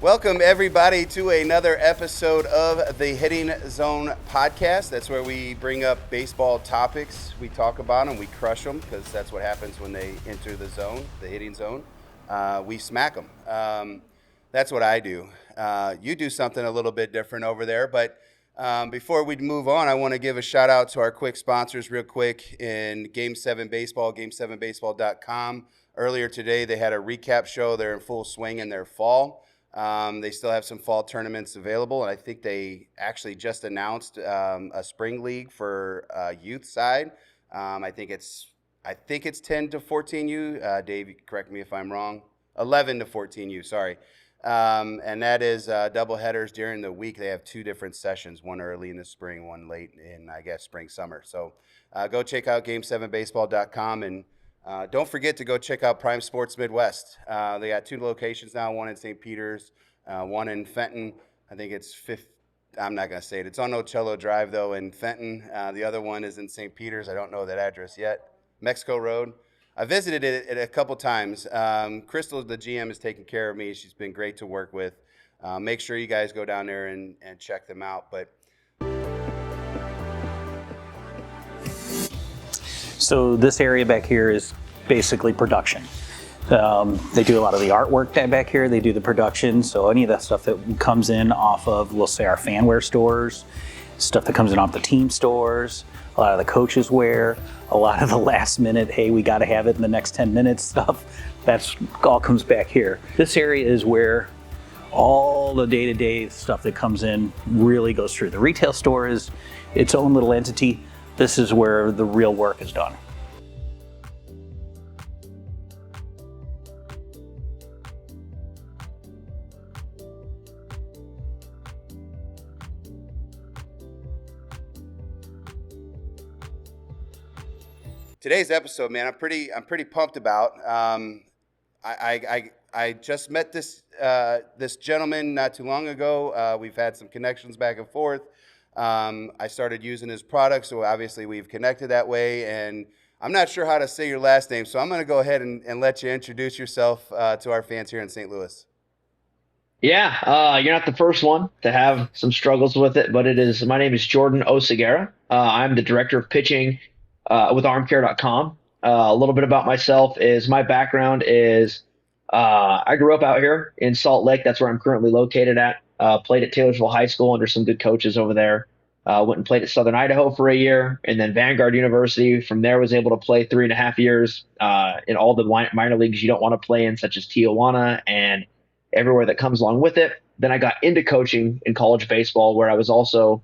Welcome, everybody, to another episode of the Hitting Zone podcast. That's where we bring up baseball topics. We talk about them, we crush them, because that's what happens when they enter the zone, the hitting zone. We smack them. That's what I do. You do something a little bit different over there, but before we move on, I want to give a shout out to our quick sponsors real quick in Game 7 Baseball, game7baseball.com. Earlier today, they had a recap show. They're in full swing in their fall. They still have some fall tournaments available, and I think they actually just announced a spring league for youth side. I think it's 10 to 14U. Dave, you can correct me if I'm wrong. 11 to 14U. Sorry. And that is double headers during the week. They have two different sessions, one early in the spring, one late in, I guess, spring, summer. So go check out game7baseball.com, and don't forget to go check out Prime Sports Midwest. They got two locations now, one in St. Peters, one in Fenton. I think it's I'm not going to say it. It's on Ocello Drive, though, in Fenton. The other one is in St. Peters. I don't know that address yet. Mexico Road. I visited it a couple times. Crystal, the GM, is taking care of me. She's been great to work with. Make sure you guys go down there and check them out. But so this area back here is basically production. They do a lot of the artwork back here. They do the production. So any of that stuff that comes in off of, we'll say, our fanware stores, stuff that comes in off the team stores, a lot of the coaches wear, a lot of the last minute, hey, we got to have it in the next 10 minutes stuff. That's all comes back here. This area is where all the day-to-day stuff that comes in really goes through. The retail store is its own little entity. This is where the real work is done. today's episode, man, I'm pretty pumped about. I just met this gentleman not too long ago. We've had some connections back and forth. I started using his product, so obviously we've connected that way. And I'm not sure how to say your last name, so I'm going to go ahead and let you introduce yourself to our fans here in St. Louis. Yeah, you're not the first one to have some struggles with it, but my name is Jordan Oseguera. I'm the director of pitching with armcare.com. A little bit about myself is my background is I grew up out here in Salt Lake. That's where I'm currently located at. Played at Taylorsville High School under some good coaches over there. Went and played at Southern Idaho for a year, and then Vanguard University. From there, was able to play 3.5 years in all the minor leagues you don't want to play in, such as Tijuana and everywhere that comes along with it. Then I got into coaching in college baseball, where I was also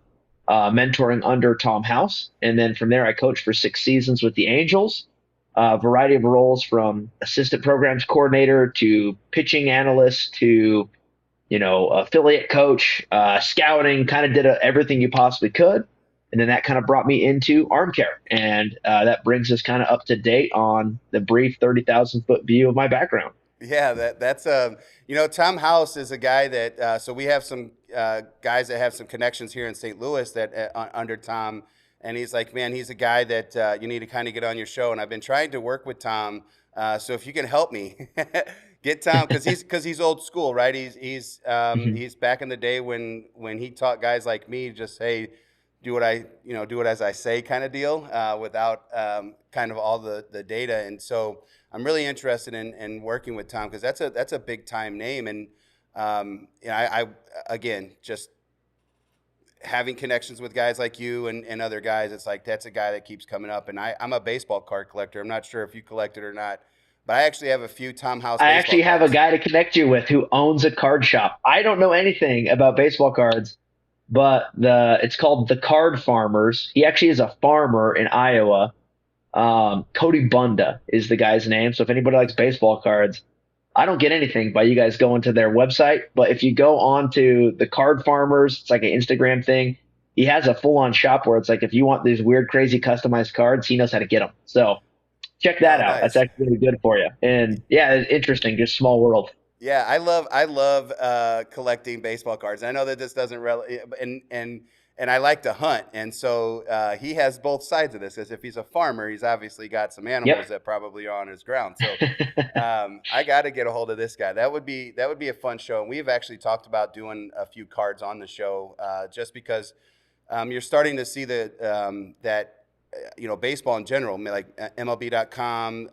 mentoring under Tom House. And then from there, I coached for 6 seasons with the Angels. A variety of roles from assistant programs coordinator to pitching analyst to, affiliate coach, scouting, kind of did everything you possibly could. And then that kind of brought me into Armcare. And that brings us kind of up to date on the brief 30,000 foot view of my background. Yeah, that's Tom House is a guy that so we have some guys that have some connections here in St. Louis that under Tom, and he's like, man, he's a guy that you need to kind of get on your show, and I've been trying to work with Tom. So if you can help me get Tom, because he's old school, right? He's back in the day when he taught guys like me, just hey, do it as I say kind of deal, without kind of all the data. And so I'm really interested in working with Tom, because that's a big time name. And I again, just having connections with guys like you and other guys, it's like that's a guy that keeps coming up. And I'm a baseball card collector. I'm not sure if you collect it or not, but I actually have a few Tom House. I actually have a guy to connect you with who owns a card shop. I don't know anything about baseball cards, but it's called The Card Farmers. He actually is a farmer in Iowa. Cody Bunda is the guy's name. So if anybody likes baseball cards, I don't get anything by you guys going to their website. But if you go on to The Card Farmers, it's like an Instagram thing. He has a full-on shop where it's like, if you want these weird, crazy customized cards, he knows how to get them. So check that out. Nice. That's actually really good for you. And yeah, it's interesting. Just small world. Yeah, I love collecting baseball cards. I know that this doesn't and and I like to hunt. And so he has both sides of this. As if he's a farmer, he's obviously got some animals that probably are on his ground. So I got to get a hold of this guy. That would be a fun show. And we've actually talked about doing a few cards on the show just because you're starting to see that baseball in general, like MLB.com.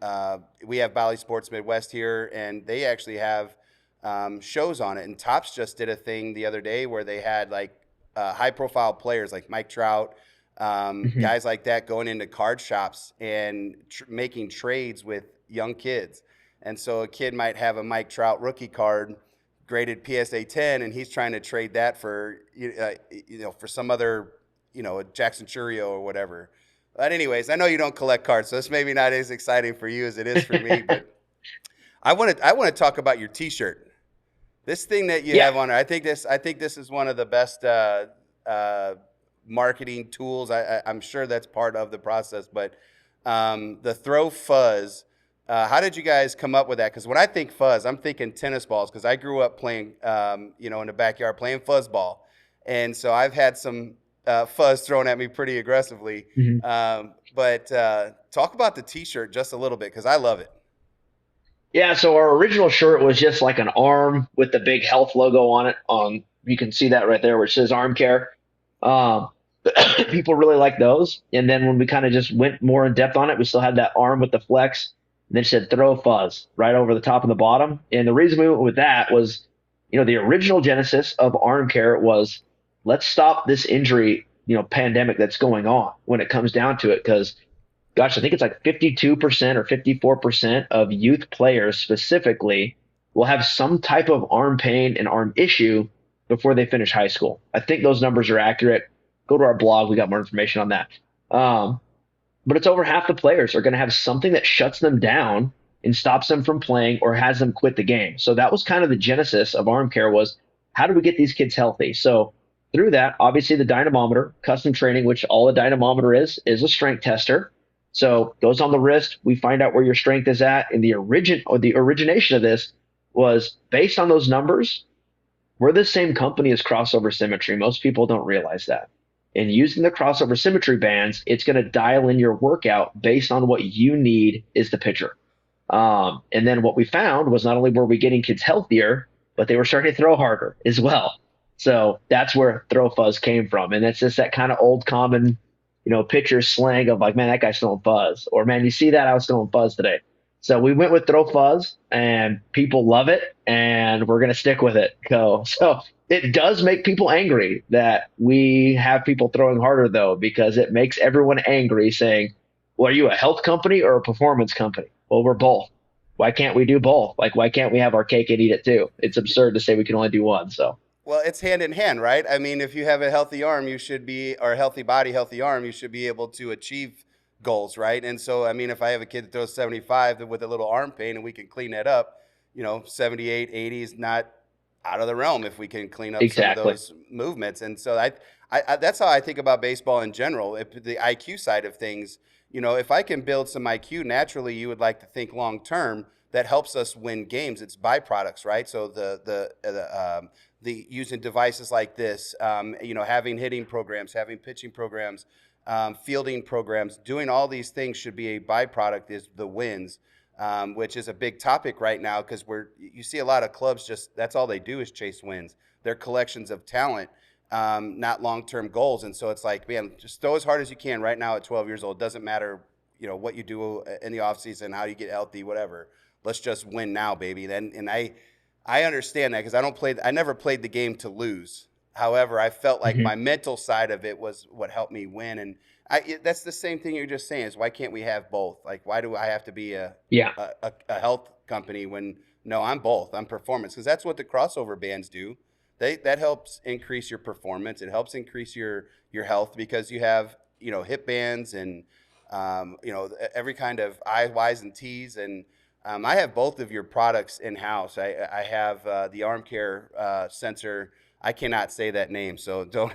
We have Bally Sports Midwest here, and they actually have shows on it. And Topps just did a thing the other day where they had like high-profile players like Mike Trout, guys like that going into card shops and making trades with young kids. And so a kid might have a Mike Trout rookie card graded PSA 10, and he's trying to trade that for for some other a Jackson Churio or whatever. But anyways, I know you don't collect cards, so this may be not as exciting for you as it is for me. But I want to talk about your T-shirt. This thing that you have on there, I think this is one of the best marketing tools. I'm sure that's part of the process. But the Throw Fuzz, how did you guys come up with that? Because when I think fuzz, I'm thinking tennis balls. Because I grew up playing, in the backyard playing fuzzball, and so I've had some fuzz thrown at me pretty aggressively. But talk about the T-shirt just a little bit, because I love it. Yeah, so our original shirt was just like an arm with the big health logo on it. You can see that right there where it says arm care. People really like those. And then when we kind of just went more in depth on it, we still had that arm with the flex. And then it said Throw Fuzz right over the top and the bottom. And the reason we went with that was, the original genesis of arm care was, let's stop this injury, pandemic that's going on when it comes down to it. Because, gosh, I think it's like 52% or 54% of youth players specifically will have some type of arm pain and arm issue before they finish high school. I think those numbers are accurate. Go to our blog. We got more information on that. But it's over half the players are going to have something that shuts them down and stops them from playing or has them quit the game. So that was kind of the genesis of arm care, was how do we get these kids healthy? So through that, obviously the dynamometer, custom training, which all a dynamometer is a strength tester. So goes on the wrist. We find out where your strength is at. And the origination of this was based on those numbers. We're the same company as Crossover Symmetry. Most people don't realize that. And using the Crossover Symmetry bands, it's going to dial in your workout based on what you need as the pitcher. And then what we found was not only were we getting kids healthier, but they were starting to throw harder as well. So that's where Throw Fuzz came from. And it's just that kind of old common, pitcher slang of like, man, that guy's throwing fuzz. Or, man, you see that? I was throwing fuzz today. So we went with Throw Fuzz, and people love it, and we're going to stick with it. So it does make people angry that we have people throwing harder, though, because it makes everyone angry saying, well, are you a health company or a performance company? Well, we're both. Why can't we do both? Like, why can't we have our cake and eat it too? It's absurd to say we can only do one. So. Well, it's hand in hand, right? I mean, if you have a healthy arm, or a healthy body, healthy arm, you should be able to achieve goals, right? And so, I mean, if I have a kid that throws 75 with a little arm pain and we can clean that up, 78, 80 is not out of the realm if we can clean up some of those movements. And so I that's how I think about baseball in general. The IQ side of things, if I can build some IQ, naturally you would like to think long term. That helps us win games. It's byproducts, right? So the using devices like this, having hitting programs, having pitching programs, fielding programs, doing all these things should be a byproduct is the wins, which is a big topic right now because you see a lot of clubs that's all they do is chase wins. They're collections of talent, not long-term goals. And so it's like, man, just throw as hard as you can right now at 12 years old. It doesn't matter, what you do in the offseason, how you get healthy, whatever. Let's just win now, baby. And I understand that because I never played the game to lose. However, I felt like my mental side of it was what helped me win. And that's the same thing you're just saying is why can't we have both? Like, why do I have to be a health company when, no, I'm both. I'm performance, because that's what the crossover bands do. That helps increase your performance. It helps increase your health because you have, hip bands and, every kind of I, Y's, and T's. And I have both of your products in-house. I have the arm care sensor. I cannot say that name, so don't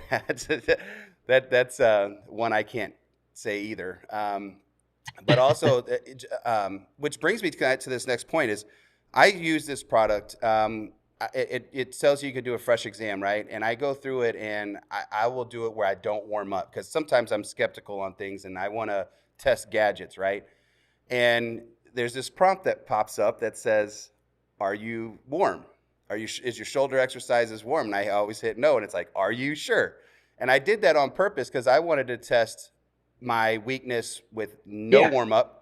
that's one I can't say either. But also, which brings me to this next point is I use this product it tells you can do a fresh exam, right? And I go through it, and I will do it where I don't warm up because sometimes I'm skeptical on things and I want to test gadgets, right? And there's this prompt that pops up that says, "Are you warm? Is your shoulder exercises warm?" And I always hit no, and it's like, "Are you sure?" And I did that on purpose because I wanted to test my weakness with no Yeah. warm up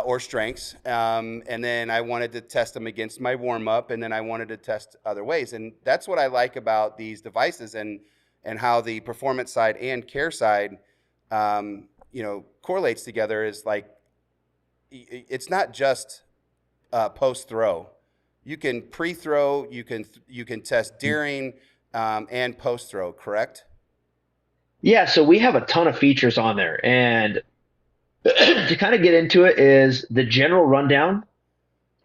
or strengths, and then I wanted to test them against my warm up, and then I wanted to test other ways. And that's what I like about these devices, and how the performance side and care side, correlates together. Is like it's not just post throw. You can pre-throw. You can test during and post throw. Correct? Yeah, so we have a ton of features on there. And to kind of get into it is the general rundown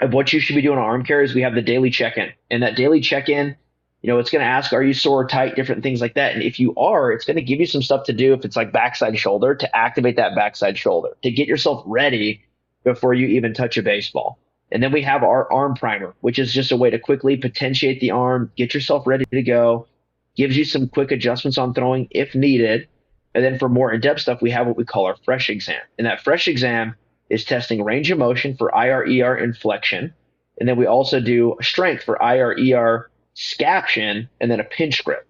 of what you should be doing on arm care is we have the daily check-in. And that daily check-in, it's going to ask, are you sore, tight, different things like that. And if you are, it's going to give you some stuff to do if it's like backside shoulder to activate that backside shoulder, to get yourself ready before you even touch a baseball. And then we have our arm primer, which is just a way to quickly potentiate the arm, get yourself ready to go, gives you some quick adjustments on throwing if needed. And then for more in-depth stuff, we have what we call our fresh exam. And that fresh exam is testing range of motion for IR, ER inflection. And then we also do strength for IR, ER scaption, and then a pinch grip.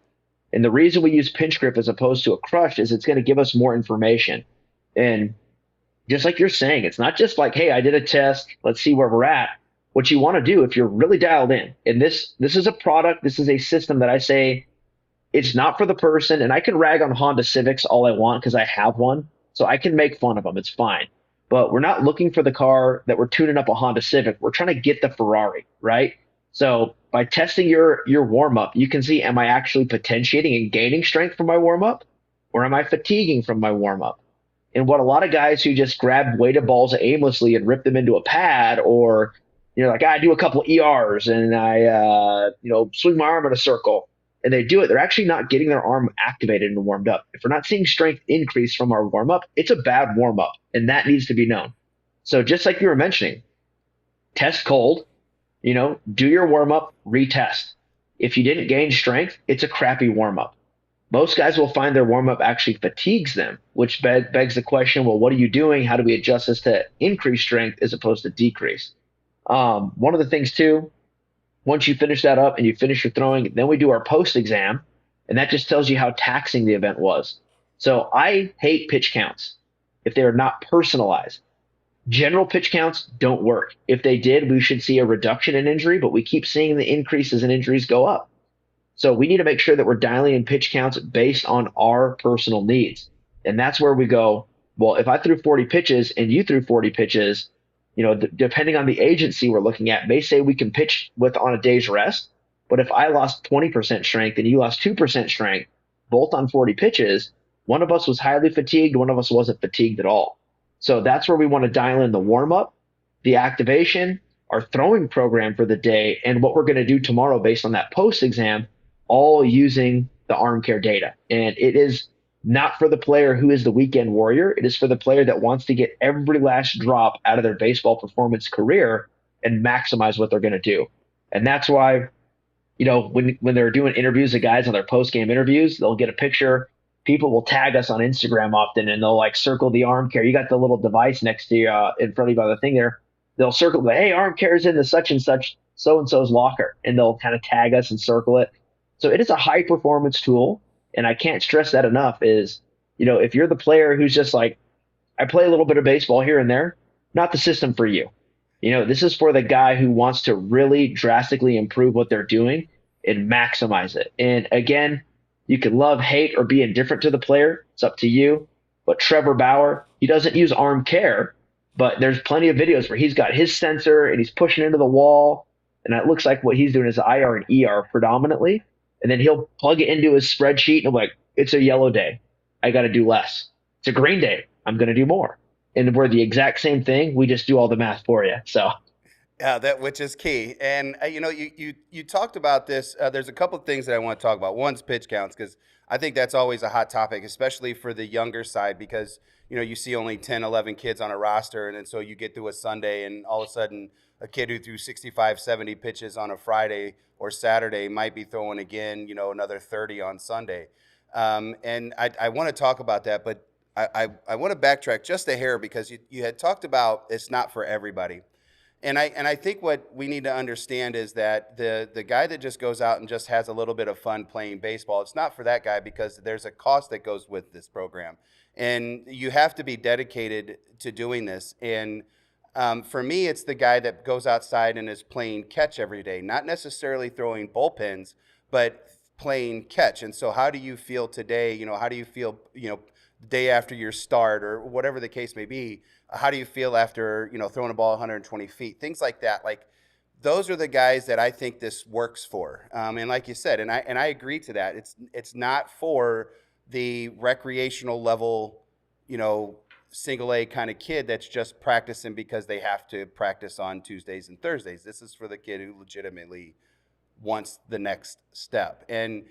And the reason we use pinch grip as opposed to a crush is it's going to give us more information. And just like you're saying, it's not just like, hey, I did a test, let's see where we're at. What you want to do if you're really dialed in, and this is a product, this is a system that I say it's not for the person, and I can rag on Honda Civics all I want because I have one, so I can make fun of them. It's fine. But we're not looking for the car that we're tuning up a Honda Civic. We're trying to get the Ferrari, right? So by testing your warm up, you can see, am I actually potentiating and gaining strength from my warm up, or am I fatiguing from my warm up? And what a lot of guys who just grab weighted balls aimlessly and rip them into a pad, or like I do a couple ERs and I swing my arm in a circle, and they do it, they're actually not getting their arm activated and warmed up. If we're not seeing strength increase from our warm up, it's a bad warm up, and that needs to be known. So just like you were mentioning, test cold, do your warm up, retest. If you didn't gain strength, it's a crappy warm up. Most guys will find their warm up actually fatigues them, which begs the question, well, what are you doing? How do we adjust this to increase strength as opposed to decrease? One of the things too, once you finish that up and you finish your throwing, then we do our post exam, and that just tells you how taxing the event was. So I hate pitch counts if they are not personalized. General pitch counts don't work. If they did, we should see a reduction in injury, but we keep seeing the increases in injuries go up. So we need to make sure that we're dialing in pitch counts based on our personal needs. And that's where we go, well, if I threw 40 pitches and you threw 40 pitches, depending on the agency we're looking at, may say we can pitch with on a day's rest. But if I lost 20% strength and you lost 2% strength, both on 40 pitches, one of us was highly fatigued, one of us wasn't fatigued at all. So that's where we want to dial in the warm-up, the activation, our throwing program for the day, and what we're going to do tomorrow based on that post-exam, all using the arm care data. And it is not for the player who is the weekend warrior. It is for the player that wants to get every last drop out of their baseball performance career and maximize what they're going to do. And that's why, when they're doing interviews of guys on their post-game interviews, they'll get a picture. People will tag us on Instagram often, and they'll circle the arm care. You got the little device next to you in front of you by the thing there. They'll circle hey, arm care is in the such and such so-and-so's locker, and they'll kind of tag us and circle it. So it is a high performance tool. And I can't stress that enough is, if you're the player who's just like, I play a little bit of baseball here and there, not the system for you. This is for the guy who wants to really drastically improve what they're doing and maximize it. And again, you can love, hate, or be indifferent to the player. It's up to you. But Trevor Bauer, he doesn't use arm care, but there's plenty of videos where he's got his sensor and he's pushing into the wall. And it looks like what he's doing is IR and ER predominantly. And then he'll plug it into his spreadsheet and I'm like, it's a yellow day. I got to do less. It's a green day. I'm going to do more. And we're the exact same thing. We just do all the math for you. So, yeah, which is key. And you talked about this. There's a couple of things that I want to talk about. One's pitch counts because I think that's always a hot topic, especially for the younger side, because you see only 10, 11 kids on a roster, and then so you get through a Sunday, and all of a sudden a kid who threw 65, 70 pitches on a Friday or Saturday might be throwing again, another 30 on Sunday. And I want to talk about that, but I want to backtrack just a hair, because you had talked about it's not for everybody. And I think what we need to understand is that the guy that just goes out and just has a little bit of fun playing baseball, it's not for that guy, because there's a cost that goes with this program. And you have to be dedicated to doing this. And for me, it's the guy that goes outside and is playing catch every day, not necessarily throwing bullpens, but playing catch. And so how do you feel today? How do you feel, the day after your start, or whatever the case may be? How do you feel after, throwing a ball 120 feet? Things like that. Like, those are the guys that I think this works for. And like you said, and I agree to that. It's not for the recreational level, single A kind of kid that's just practicing because they have to practice on Tuesdays and Thursdays. This is for the kid who legitimately wants the next step. And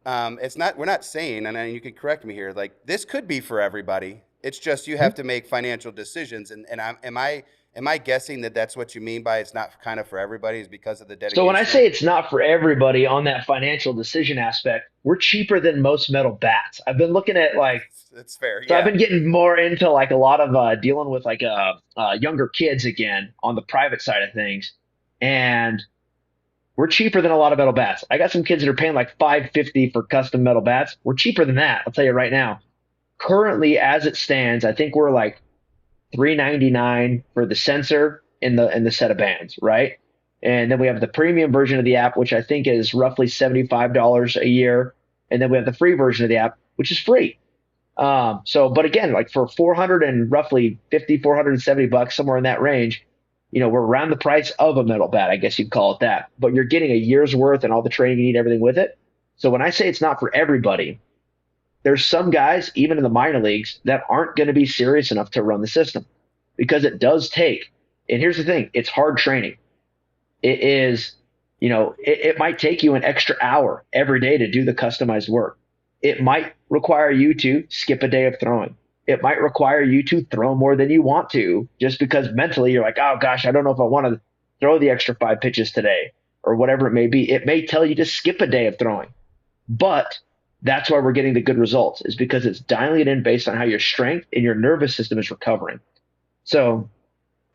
it's not, we're not saying, and you can correct me here, like, this could be for everybody. It's just you have to make financial decisions. And am I guessing that that's what you mean by it's not kind of for everybody, is because of the dedication? So when I say it's not for everybody on that financial decision aspect, we're cheaper than most metal bats. I've been looking at That's fair. so Yeah. I've been getting more into like a lot of dealing with younger kids again on the private side of things, and we're cheaper than a lot of metal bats. I got some kids that are paying like $550 for custom metal bats. We're cheaper than that. I'll tell you right now. Currently, as it stands, I think we're like $399 for the sensor in the set of bands, right? And then we have the premium version of the app, which I think is roughly $75 a year, and then we have the free version of the app, which is free. But again, like for 400 and roughly 50, $470, somewhere in that range, we're around the price of a metal bat, I guess you'd call it that. But you're getting a year's worth and all the training you need, everything with it. So when I say it's not for everybody, there's some guys, even in the minor leagues, that aren't going to be serious enough to run the system, because it does take, and here's the thing, it's hard training. It is, it might take you an extra hour every day to do the customized work. It might require you to skip a day of throwing. It might require you to throw more than you want to, just because mentally you're like, oh gosh, I don't know if I want to throw the extra 5 pitches today, or whatever it may be. It may tell you to skip a day of throwing, but that's why we're getting the good results, is because it's dialing it in based on how your strength and your nervous system is recovering. So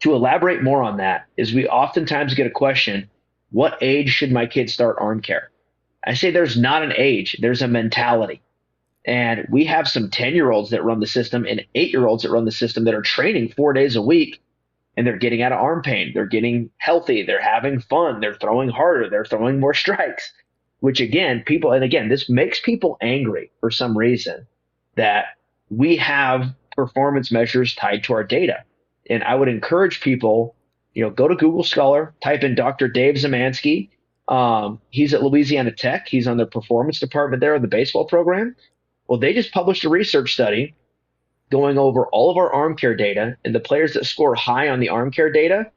to elaborate more on that, is we oftentimes get a question, what age should my kid start arm care? I say there's not an age, there's a mentality. And we have some 10-year-olds that run the system and 8-year-olds that run the system that are training 4 days a week, and they're getting out of arm pain. They're getting healthy. They're having fun. They're throwing harder. They're throwing more strikes, which again, this makes people angry for some reason, that we have performance measures tied to our data. And I would encourage people, go to Google Scholar, type in Dr. Dave Zemansky. He's at Louisiana Tech. He's on the performance department there in the baseball program. Well, they just published a research study going over all of our arm care data, and the players that score high on the arm care data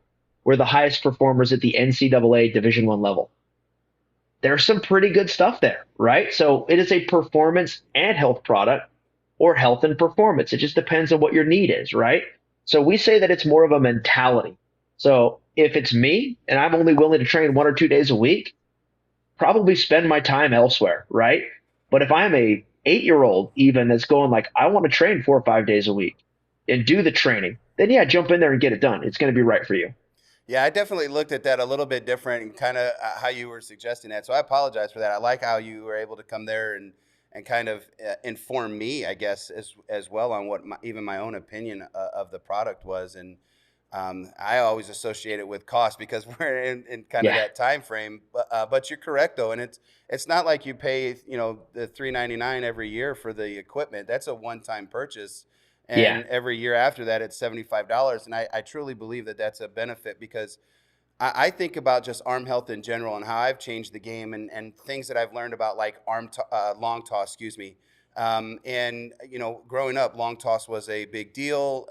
were the highest performers at the NCAA Division I level. There's some pretty good stuff there, right? So it is a performance and health product, or health and performance. It just depends on what your need is, right? So we say that it's more of a mentality. So if it's me and I'm only willing to train 1 or 2 days a week, probably spend my time elsewhere, right? But if I'm a 8-year-old even that's going like, I want to train 4 or 5 days a week and do the training, then yeah, jump in there and get it done. It's going to be right for you. Yeah, I definitely looked at that a little bit different, and kind of how you were suggesting that. So I apologize for that. I like how you were able to come there and kind of inform me, I guess, as well on what even my own opinion of the product was. And I always associate it with cost, because we're in kind of that time frame. But you're correct though, and it's not like you pay the $399 every year for the equipment. That's a one-time purchase. And every year after that, it's $75. And I truly believe that that's a benefit, because I think about just arm health in general and how I've changed the game, and things that I've learned about, like long toss, and, growing up, long toss was a big deal.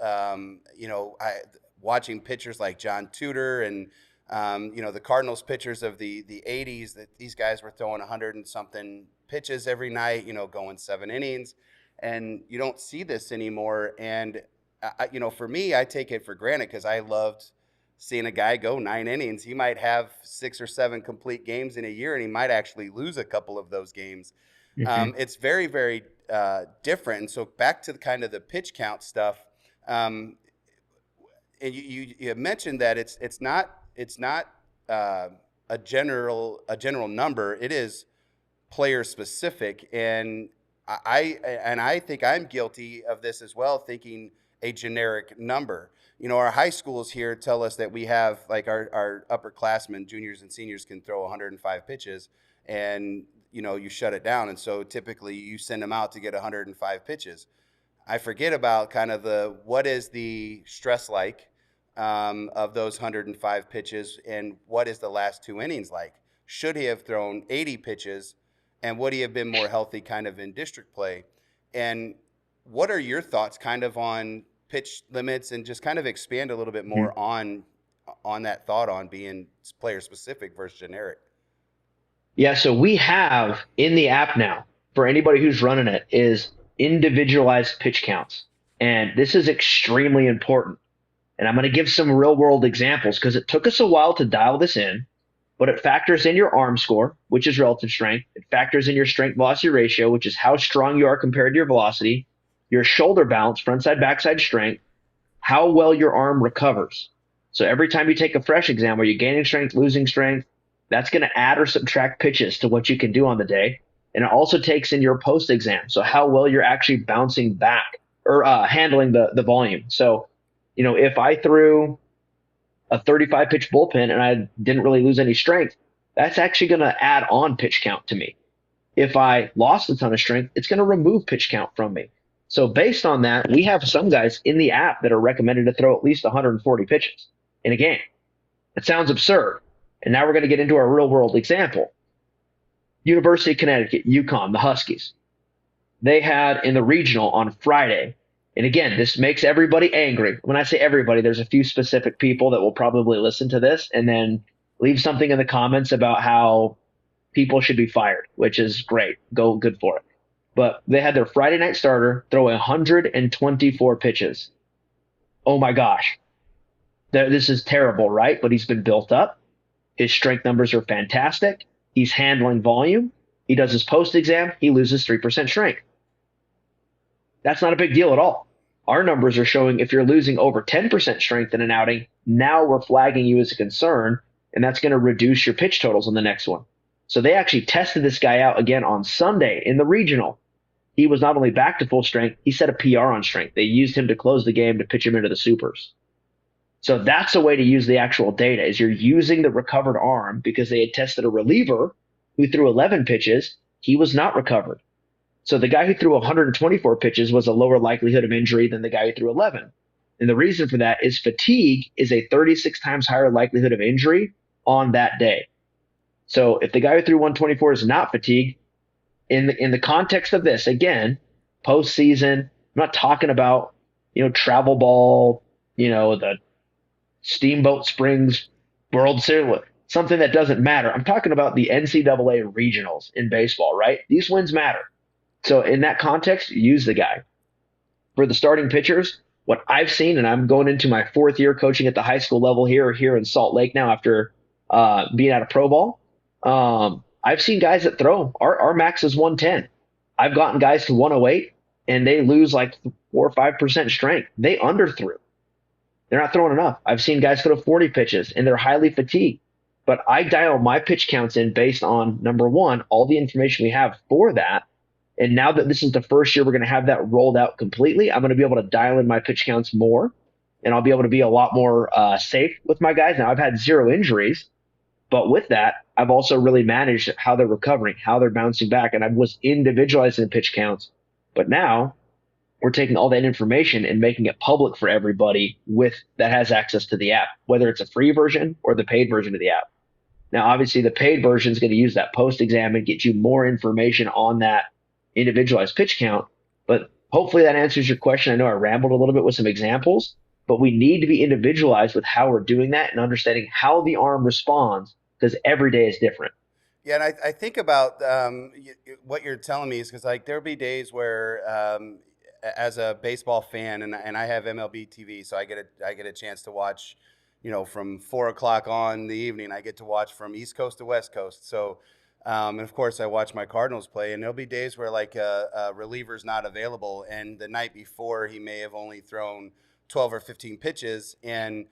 Watching pitchers like John Tudor and The Cardinals pitchers of the 80s, that these guys were throwing 100 and something pitches every night, going 7 innings. And you don't see this anymore. And, for me, I take it for granted because I loved seeing a guy go 9 innings. He might have 6 or 7 complete games in a year, and he might actually lose a couple of those games. It's very, very different. And so back to kind of the pitch count stuff. And you mentioned that it's not a general number. It is player specific, and I think I'm guilty of this as well, thinking a generic number. Our high schools here tell us that we have, like, our upperclassmen, juniors and seniors, can throw 105 pitches, and you shut it down. And so typically you send them out to get 105 pitches. I forget about kind of what is the stress like of those 105 pitches, and what is the last 2 innings like? Should he have thrown 80 pitches, and would he have been more healthy kind of in district play? And what are your thoughts kind of on pitch limits, and just kind of expand a little bit more on that thought on being player specific versus generic? Yeah, so we have in the app now, for anybody who's running it, is individualized pitch counts. And this is extremely important. And I'm going to give some real world examples because it took us a while to dial this in, but it factors in your arm score, which is relative strength. It factors in your strength velocity ratio, which is how strong you are compared to your velocity, your shoulder balance, front side, backside strength, how well your arm recovers. So every time you take a fresh exam, are you gaining strength, losing strength? That's going to add or subtract pitches to what you can do on the day. And it also takes in your post exam. So how well you're actually bouncing back or handling the volume. So, if I threw a 35 pitch bullpen and I didn't really lose any strength, that's actually going to add on pitch count to me. If I lost a ton of strength, it's going to remove pitch count from me. So based on that, we have some guys in the app that are recommended to throw at least 140 pitches in a game. It sounds absurd. And now we're going to get into our real world example. University of Connecticut, UConn, the Huskies. They had in the regional on Friday. And again, this makes everybody angry. When I say everybody, there's a few specific people that will probably listen to this and then leave something in the comments about how people should be fired, which is great. Good for it. But they had their Friday night starter throw 124 pitches. Oh my gosh. This is terrible, right? But he's been built up. His strength numbers are fantastic. He's handling volume. He does his post exam. He loses 3% strength. That's not a big deal at all. Our numbers are showing if you're losing over 10% strength in an outing, now we're flagging you as a concern, and that's going to reduce your pitch totals on the next one. So they actually tested this guy out again on Sunday in the regional. He was not only back to full strength, he set a PR on strength. They used him to close the game to pitch him into the supers. So that's a way to use the actual data, is you're using the recovered arm, because they had tested a reliever who threw 11 pitches. He was not recovered. So the guy who threw 124 pitches was a lower likelihood of injury than the guy who threw 11. And the reason for that is fatigue is a 36 times higher likelihood of injury on that day. So if the guy who threw 124 is not fatigued, in the context of this, again, postseason, I'm not talking about, travel ball, the Steamboat Springs World Series, something that doesn't matter. I'm talking about the NCAA regionals in baseball, right? These wins matter. So in that context, use the guy. For the starting pitchers, what I've seen, and I'm going into my 4th year coaching at the high school level here in Salt Lake now after being out of pro ball, I've seen guys that throw. Our max is 110. I've gotten guys to 108, and they lose like 4 or 5% strength. They underthrew. They're not throwing enough. I've seen guys throw 40 pitches, and they're highly fatigued. But I dial my pitch counts in based on, number one, all the information we have for that. And now that this is the first year we're going to have that rolled out completely, I'm going to be able to dial in my pitch counts more, and I'll be able to be a lot more safe with my guys. Now, I've had 0 injuries, but with that, I've also really managed how they're recovering, how they're bouncing back, and I was individualizing the pitch counts. But now we're taking all that information and making it public for everybody that has access to the app, whether it's a free version or the paid version of the app. Now, obviously, the paid version is going to use that post exam and get you more information on that individualized pitch count. But hopefully that answers your question. I know I rambled a little bit with some examples, but we need to be individualized with how we're doing that and understanding how the arm responds because every day is different. Yeah, and I think about what you're telling me is because like there'll be days where, as a baseball fan, and I have MLB TV, so I get a chance to watch, from 4 o'clock on the evening. I get to watch from East Coast to West Coast. So, and of course, I watch my Cardinals play, and there'll be days where like a reliever's not available, and the night before he may have only thrown 12 or 15 pitches, and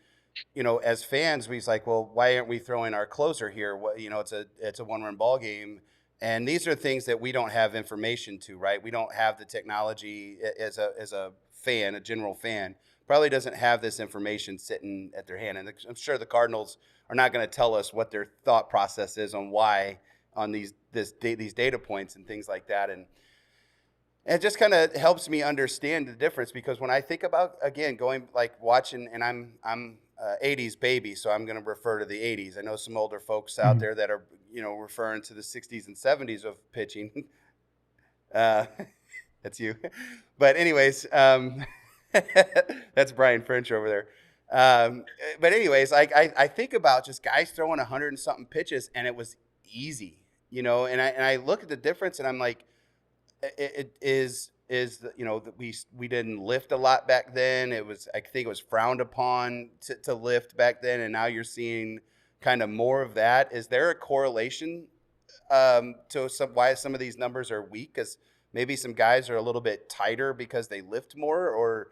as fans, we was like, well, why aren't we throwing our closer here? What, it's a one-run ball game, and these are things that we don't have information to, right? We don't have the technology as a fan, a general fan, probably doesn't have this information sitting at their hand, and I'm sure the Cardinals are not going to tell us what their thought process is on why on these data points and things like that, and it just kind of helps me understand the difference because when I think about again going like watching, and I'm 80s baby, so I'm going to refer to the 80s. I know some older folks out there that are referring to the 60s and 70s of pitching. That's you, but anyways, that's Brian French over there. But anyways, I think about just guys throwing 100 and something pitches, and it was easy, and I look at the difference, and I'm like, it is that we didn't lift a lot back then. I think it was frowned upon to lift back then, and now you're seeing kind of more of that. Is there a correlation to why some of these numbers are weak? Because maybe some guys are a little bit tighter because they lift more, or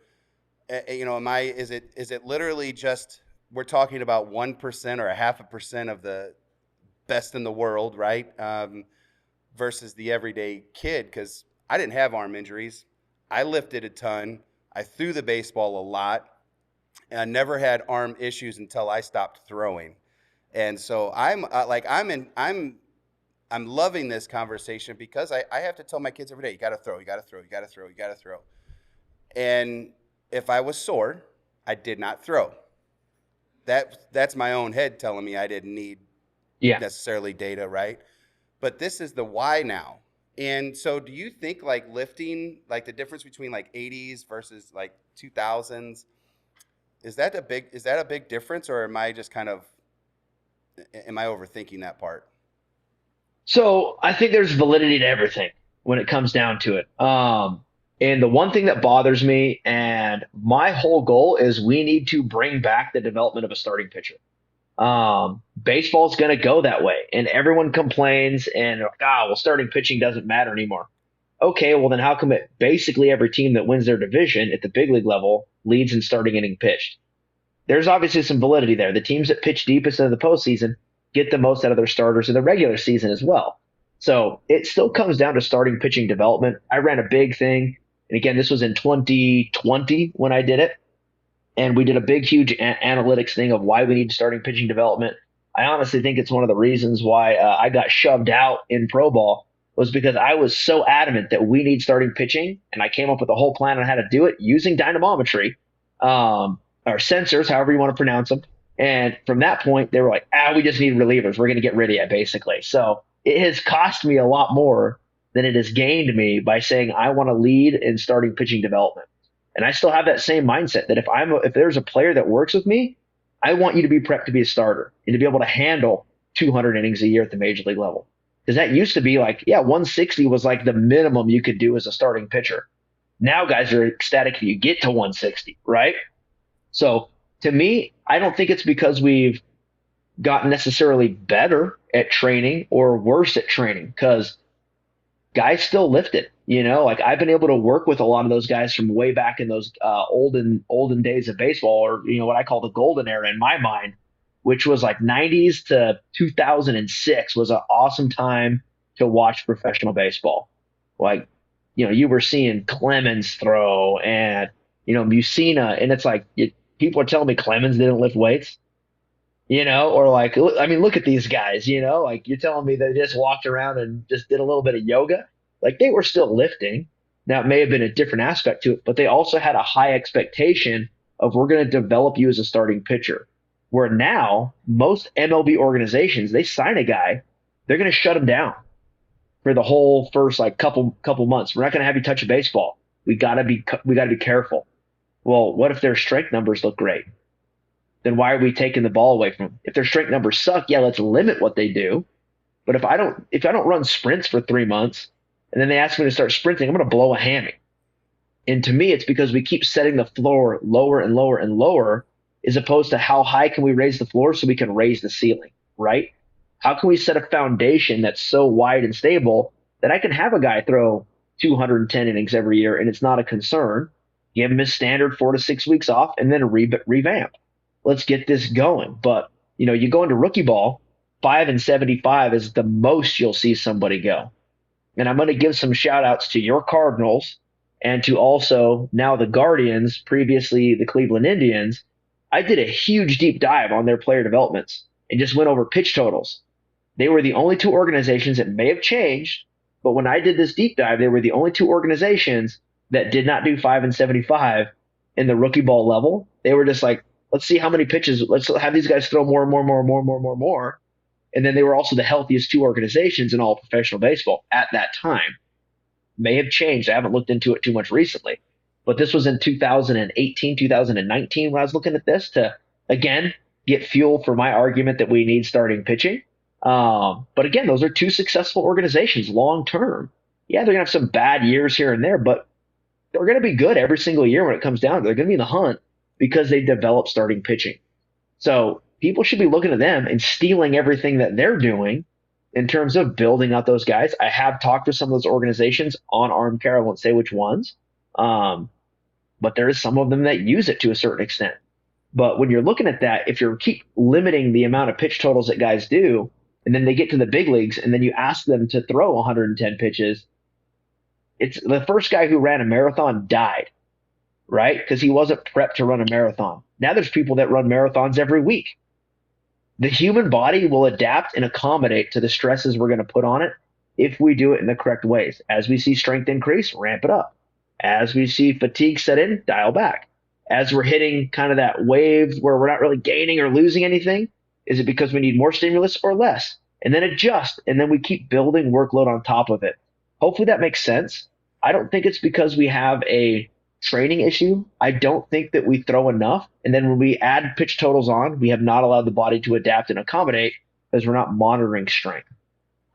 is it literally just we're talking about 1% or 0.5% of the best in the world, right? Versus the everyday kid, because I didn't have arm injuries. I lifted a ton. I threw the baseball a lot. And I never had arm issues until I stopped throwing. And so I'm loving this conversation because I have to tell my kids every day, you got to throw, you got to throw, you got to throw, you got to throw. And if I was sore, I did not throw. That's my own head telling me I didn't need necessarily data, right? But this is the why now. And so do you think like lifting, like the difference between like 80s versus like 2000s, is that a big difference, or am I overthinking that part? So I think there's validity to everything when it comes down to it. And the one thing that bothers me, and my whole goal is we need to bring back the development of a starting pitcher. Baseball's going to go that way, and everyone complains and well, starting pitching doesn't matter anymore. Okay, well then how come basically every team that wins their division at the big league level leads in starting inning pitched? There's obviously some validity there. The teams that pitch deepest into the postseason get the most out of their starters in the regular season as well. So it still comes down to starting pitching development. I ran a big thing, and again, this was in 2020 when I did it. And we did a big, huge analytics thing of why we need starting pitching development. I honestly think it's one of the reasons why I got shoved out in pro ball was because I was so adamant that we need starting pitching. And I came up with a whole plan on how to do it using dynamometry, or sensors, however you want to pronounce them. And from that point, they were like, we just need relievers. We're going to get rid of you, basically. So it has cost me a lot more than it has gained me by saying I want to lead in starting pitching development. And I still have that same mindset that if there's a player that works with me, I want you to be prepped to be a starter and to be able to handle 200 innings a year at the major league level. Because that used to be like, 160 was like the minimum you could do as a starting pitcher. Now guys are ecstatic if you get to 160, right? So to me, I don't think it's because we've gotten necessarily better at training or worse at training, because guys still lift it. Like I've been able to work with a lot of those guys from way back in those olden days of baseball, or what I call the golden era in my mind, which was like 90s to 2006 was an awesome time to watch professional baseball. Like, you were seeing Clemens throw and Mussina, and it's like people are telling me Clemens didn't lift weights, or like, I mean, look at these guys, like you're telling me they just walked around and just did a little bit of yoga. Like they were still lifting. Now it may have been a different aspect to it, but they also had a high expectation of we're going to develop you as a starting pitcher. Where now most MLB organizations, they sign a guy, they're going to shut him down for the whole first like couple months. We're not going to have you touch a baseball. We got to be careful. Well, what if their strength numbers look great? Then why are we taking the ball away from them? If their strength numbers suck, yeah, let's limit what they do. But if I don't run sprints for 3 months and then they ask me to start sprinting, I'm going to blow a hammy. And to me, it's because we keep setting the floor lower and lower and lower, as opposed to how high can we raise the floor so we can raise the ceiling, right? How can we set a foundation that's so wide and stable that I can have a guy throw 210 innings every year and it's not a concern? Give him his standard 4 to 6 weeks off and then revamp. Let's get this going. But you go into rookie ball, 5 and 75 is the most you'll see somebody go. And I'm going to give some shout outs to your Cardinals and to also now the Guardians, previously the Cleveland Indians. I did a huge deep dive on their player developments and just went over pitch totals. They were the only two organizations that may have changed, but when I did this deep dive, they were the only two organizations that did not do 5 and 75 in the rookie ball level. They were just like, let's see how many pitches. Let's have these guys throw more and more and more and more and more and more and more. And then they were also the healthiest two organizations in all professional baseball at that time. May have changed. I haven't looked into it too much recently. But this was in 2018, 2019 when I was looking at this to, again, get fuel for my argument that we need starting pitching. But again, those are two successful organizations long term. Yeah, they're going to have some bad years here and there, but they're going to be good every single year when it comes down to it. They're going to be in the hunt because they develop starting pitching. So people should be looking at them and stealing everything that they're doing in terms of building out those guys. I have talked to some of those organizations on Armcare. I won't say which ones, but there is some of them that use it to a certain extent. But when you're looking at that, if you keep limiting the amount of pitch totals that guys do, and then they get to the big leagues, and then you ask them to throw 110 pitches, it's the first guy who ran a marathon died, right? Because he wasn't prepped to run a marathon. Now there's people that run marathons every week. The human body will adapt and accommodate to the stresses we're going to put on it if we do it in the correct ways. As we see strength increase, ramp it up. As we see fatigue set in, dial back. As we're hitting kind of that wave where we're not really gaining or losing anything, is it because we need more stimulus or less? And then adjust, and then we keep building workload on top of it. Hopefully that makes sense. I don't think it's because we have a training issue. I don't think that we throw enough. And then when we add pitch totals on, we have not allowed the body to adapt and accommodate because we're not monitoring strength.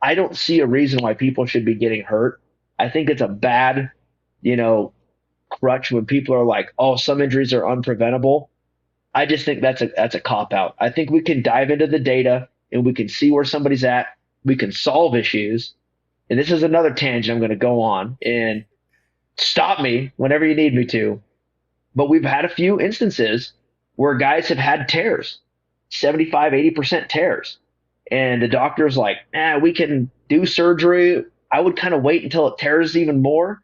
I don't see a reason why people should be getting hurt. I think it's a bad, crutch when people are like, oh, some injuries are unpreventable. I just think that's a cop out. I think we can dive into the data and we can see where somebody's at. We can solve issues. And this is another tangent I'm going to go on, and stop me whenever you need me to. But we've had a few instances where guys have had tears, 75, 80% tears. And the doctor's like, we can do surgery. I would kind of wait until it tears even more.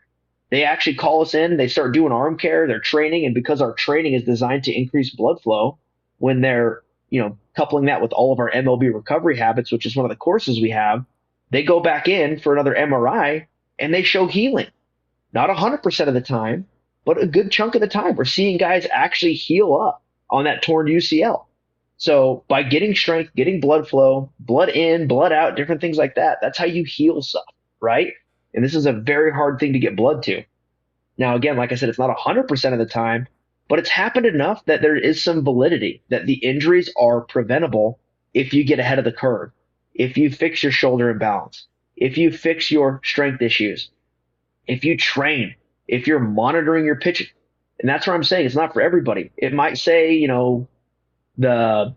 They actually call us in. They start doing arm care. They're training. And because our training is designed to increase blood flow, when they're, coupling that with all of our MLB recovery habits, which is one of the courses we have, they go back in for another MRI and they show healing. Not 100% of the time, but a good chunk of the time. We're seeing guys actually heal up on that torn UCL. So by getting strength, getting blood flow, blood in, blood out, different things like that, that's how you heal stuff, right? And this is a very hard thing to get blood to. Now, again, like I said, it's not 100% of the time, but it's happened enough that there is some validity that the injuries are preventable if you get ahead of the curve, if you fix your shoulder imbalance, if you fix your strength issues, if you train, if you're monitoring your pitch. And that's what I'm saying. It's not for everybody. It might say, the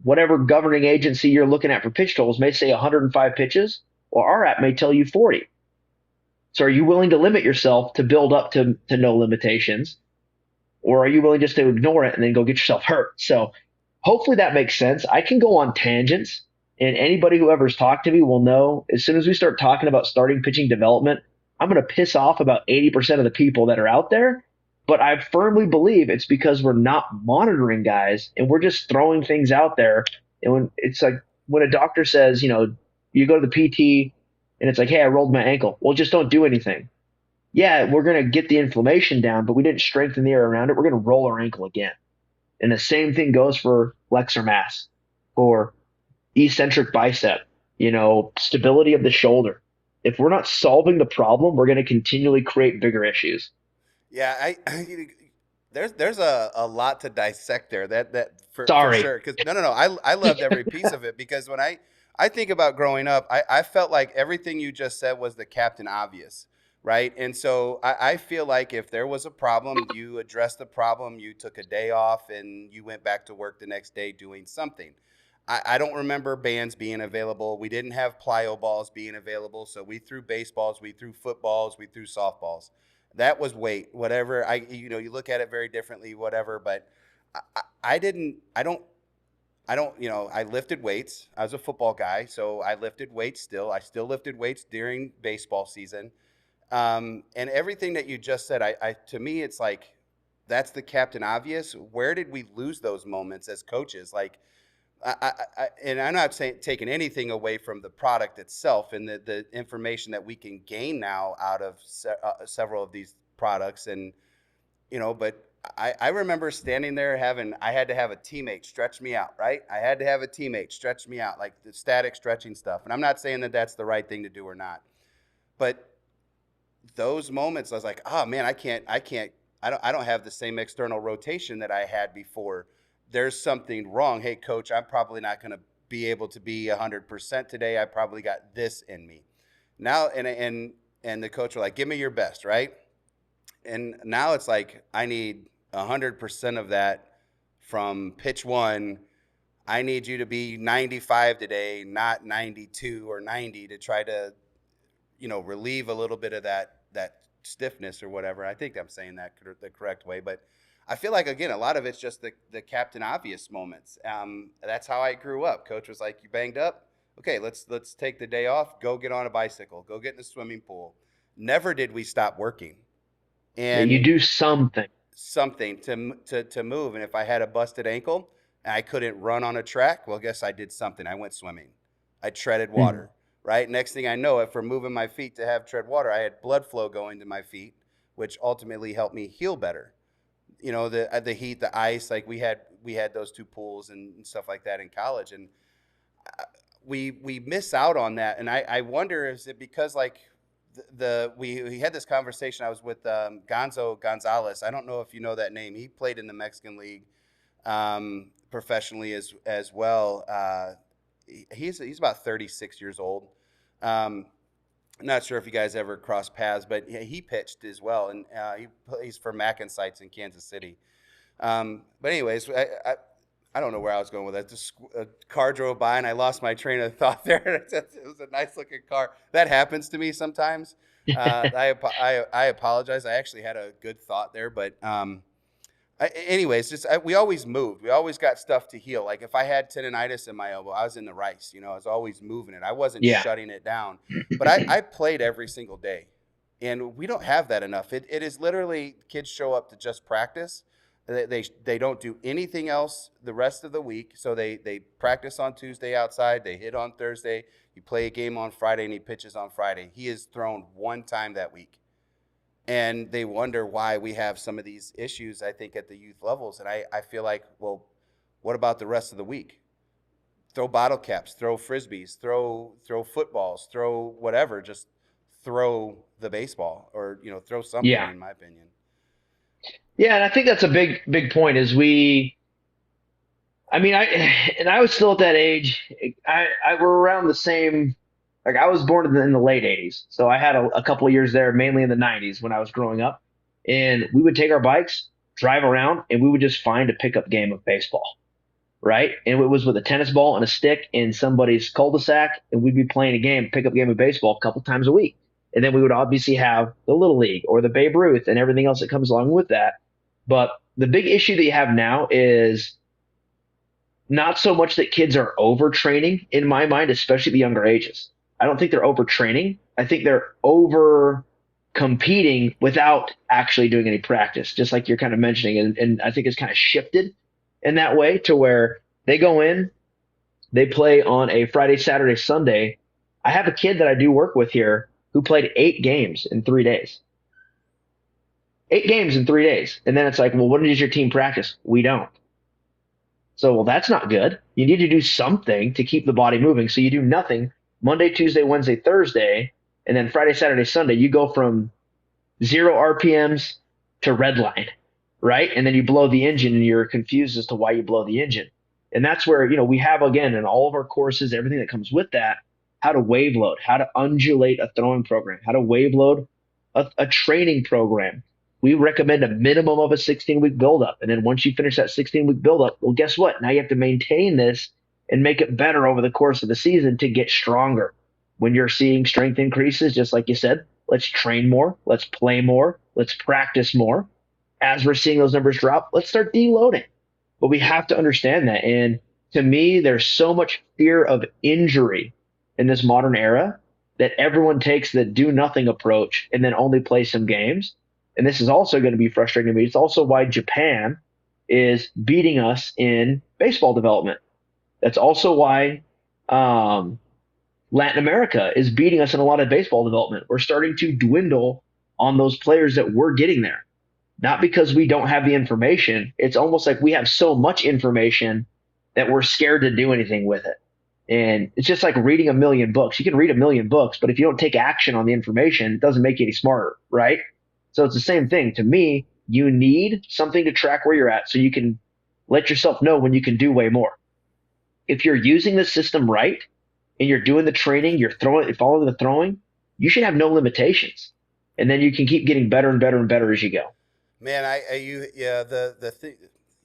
whatever governing agency you're looking at for pitch totals may say 105 pitches, or our app may tell you 40. So are you willing to limit yourself to build up to no limitations? Or are you willing just to ignore it and then go get yourself hurt? So hopefully that makes sense. I can go on tangents, and anybody who ever's talked to me will know as soon as we start talking about starting pitching development, I'm going to piss off about 80% of the people that are out there. But I firmly believe it's because we're not monitoring guys and we're just throwing things out there. And when it's like when a doctor says, you go to the PT and it's like, hey, I rolled my ankle. Well, just don't do anything. Yeah, we're going to get the inflammation down, but we didn't strengthen the area around it. We're going to roll our ankle again. And the same thing goes for flexor mass or eccentric bicep, stability of the shoulder. If we're not solving the problem, we're going to continually create bigger issues. Yeah, there's a lot to dissect there. That for Sorry. sure. Because no, I loved every piece of it because when I think about growing up, I felt like everything you just said was the Captain Obvious, right? And so I feel like if there was a problem, you addressed the problem, you took a day off, and you went back to work the next day doing something. I don't remember bands being available. We didn't have plyo balls being available, so we threw baseballs, we threw footballs, we threw softballs. That was weight, whatever. You look at it very differently, whatever. But I didn't. I don't. I lifted weights. I was a football guy, so I lifted weights still. I still lifted weights during baseball season. And everything that you just said, to me, it's like that's the Captain Obvious. Where did we lose those moments as coaches? Like, and I'm not saying taking anything away from the product itself and the information that we can gain now out of several of these products, and but I remember standing there I had to have a teammate stretch me out, right? I had to have a teammate stretch me out, like the static stretching stuff. And I'm not saying that that's the right thing to do or not, but those moments, I was like, oh man, I don't have the same external rotation that I had before. There's something wrong. Hey, coach, I'm probably not going to be able to be 100% today. I probably got this in me now. And the coach were like, give me your best, right? And now it's like, I need 100% of that from pitch one. I need you to be 95 today, not 92 or 90, to try to, relieve a little bit of that stiffness or whatever. I think I'm saying that the correct way, but I feel like, again, a lot of it's just the Captain Obvious moments. That's how I grew up. Coach was like, you banged up? Okay, let's take the day off. Go get on a bicycle. Go get in the swimming pool. Never did we stop working. And You do something. something to move. And if I had a busted ankle and I couldn't run on a track, well, guess I did something. I went swimming. I treaded water, right? Next thing I know, for moving my feet to have tread water, I had blood flow going to my feet, which ultimately helped me heal better. The heat, the ice, like we had those two pools and stuff like that in college, and we miss out on that. And I wonder, is it because like we had this conversation. I was with Gonzo Gonzalez. I don't know if you know that name. He played in the Mexican League professionally as well. He's about 36 years old. I'm not sure if you guys ever crossed paths, but he pitched as well, and he's for Mac and Sites in Kansas City. But anyways, I don't know where I was going with that. Just a car drove by, and I lost my train of thought there. It was a nice looking car. That happens to me sometimes. I apologize. I actually had a good thought there, but anyways, we always moved. We always got stuff to heal. Like if I had tendonitis in my elbow, I was in the rice. I was always moving it. I wasn't shutting it down. But I played every single day, and we don't have that enough. It is literally kids show up to just practice. They don't do anything else the rest of the week. So they practice on Tuesday outside. They hit on Thursday. You play a game on Friday, and he pitches on Friday. He is thrown one time that week. And they wonder why we have some of these issues, I think, at the youth levels. And I feel like, well, what about the rest of the week? Throw bottle caps, throw Frisbees, throw footballs, throw whatever. Just throw the baseball or, throw something, in my opinion. Yeah, and I think that's a big point is I was still at that age. I were around the same, like I was born in the late 80s. So I had a couple of years there, mainly in the 90s when I was growing up. And we would take our bikes, drive around, and we would just find a pickup game of baseball, right? And it was with a tennis ball and a stick in somebody's cul-de-sac, and we'd be playing pickup game of baseball a couple times a week. And then we would obviously have the Little League or the Babe Ruth and everything else that comes along with that. But the big issue that you have now is not so much that kids are overtraining, in my mind, especially at the younger ages. I don't think they're overtraining. I think they're over competing without actually doing any practice, just like you're kind of mentioning. And I think it's kind of shifted in that way to where they go in, they play on a Friday, Saturday, Sunday. I have a kid that I do work with here who played 8 games in 3 days. 8 games in 3 days. And then it's like, well, when does your team practice? We don't. So, well, that's not good. You need to do something to keep the body moving. So you do nothing Monday, Tuesday, Wednesday, Thursday, and then Friday, Saturday, Sunday, you go from 0 RPMs to red line, right? And then you blow the engine and you're confused as to why you blow the engine. And that's where, we have, again, in all of our courses, everything that comes with that, how to wave load, how to undulate a throwing program, how to wave load a training program. We recommend a minimum of a 16-week buildup. And then once you finish that 16-week buildup, well, guess what? Now you have to maintain this and make it better over the course of the season to get stronger. When you're seeing strength increases, just like you said, let's train more, let's play more, let's practice more. As we're seeing those numbers drop, let's start deloading. But we have to understand that. And to me, there's so much fear of injury in this modern era that everyone takes the do nothing approach and then only play some games. And this is also going to be frustrating to me. It's also why Japan is beating us in baseball development. That's also why Latin America is beating us in a lot of baseball development. We're starting to dwindle on those players that we're getting there. Not because we don't have the information. It's almost like we have so much information that we're scared to do anything with it. And it's just like reading a million books. You can read a million books, but if you don't take action on the information, it doesn't make you any smarter, right? So it's the same thing. To me, you need something to track where you're at so you can let yourself know when you can do way more. If you're using the system right and you're doing the training, you're following the throwing, you should have no limitations. And then you can keep getting better and better and better as you go. Man,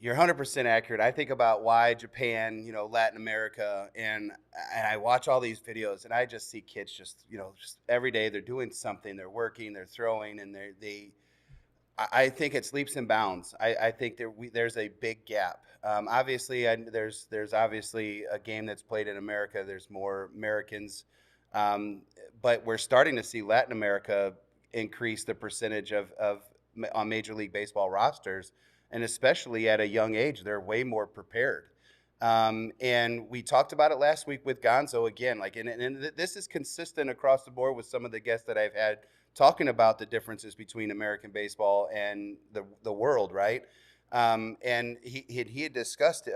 you're 100% accurate. I think about why Japan, Latin America, and I watch all these videos, and I just see kids just every day they're doing something, they're working, they're throwing, and I think it's leaps and bounds. I think there's a big gap. Obviously, there's obviously a game that's played in America. There's more Americans, but we're starting to see Latin America increase the percentage of on Major League Baseball rosters, and especially at a young age, they're way more prepared. And we talked about it last week with Gonzo again. And this is consistent across the board with some of the guests that I've had talking about the differences between American baseball and the world, right? And he had discussed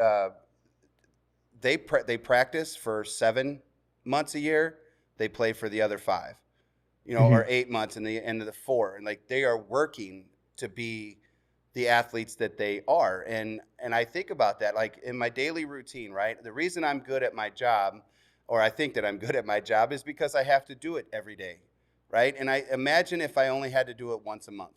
they practice for 7 months a year, they play for the other 5. or 8 months in the end of the 4. And they are working to be the athletes that they are. And I think about that, in my daily routine, right? The reason I'm good at my job, or I think that I'm good at my job, is because I have to do it every day, right? And I imagine if I only had to do it once a month